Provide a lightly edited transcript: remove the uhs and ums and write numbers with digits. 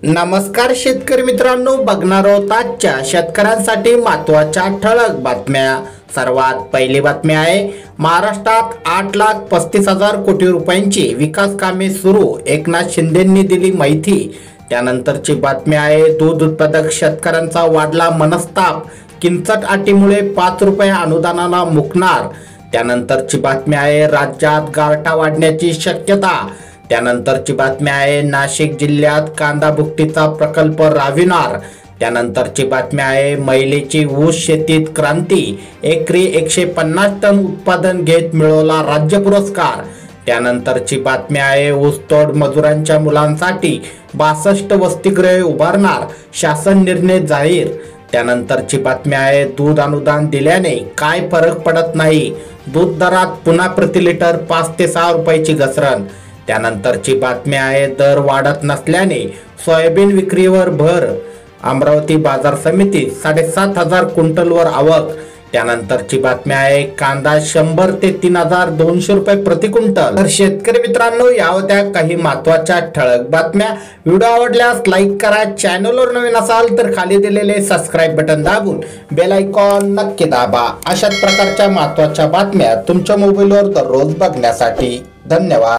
नमस्कार शेतकरी मित्रांनो, बघणार आहोत आजच्या शेतकऱ्यांसाठी महत्त्वाच्या ठळक बातम्या। सर्वात पहिली बातमी आहे, महाराष्ट्रात 8,35,000 कोटी रुपयांची विकास कामे सुरू, एकनाथ शिंदेंनी दिली माहिती। त्यानंतरची बातमी आहे, दूध उत्पादक शेतकऱ्यांचा वाढला मनस्ताप, किंचट अटीमुळे 5 रुपये अनुदानाला मुकणार। त्यानंतरची बातमी आहे, राज्यात गारठा वाढण्याची शक्यता। त्यानंतरची बातमी आहे, नाशिक जिल्ह्यात कांदा भुकटीचा प्रकल्प राबविणार। त्यानंतरची बातमी आहे, महिलेची ऊस शेतीत क्रांती, एकरी 150 टन उत्पादन घेत मिळवला राज्य पुरस्कार। त्यानंतरची बातमी आहे, ऊसतोड मजुरांच्या मुलांसाठी 62 वसतिगृहे उभारणार, शासन निर्णय जाहीर। त्यानंतरची बातमी आहे, दूध अनुदान दिल्याने काय फरक पडत नाही, दूध दरात पुन्हा प्रति लिटर 5 ते 6 रुपयाची घसरण। त्यानंतरची बातमी आहे, दर वाढत नसल्याने सोयाबीन विक्रीवर भर, अमरावती बाजार समितीत 7,500 क्विंटलवर आवक। त्यानंतरची बातमी आहे, कांदा 100 ते 3,200 रुपये प्रति क्विंटल। तर शेतकरी मित्रांनो, या होत्या काही महत्त्वाच्या ठळक बातम्या। व्हिडिओ आवडल्यास लाईक करा, चॅनलवर नवीन असाल तर खाली दिलेले सबस्क्राइब बटन दाबून बेल आयकॉन नक्की दाबा। अशाच प्रकारच्या महत्त्वाच्या बातम्या तुमच्या मोबाईलवर दररोज बघण्यासाठी। धन्यवाद।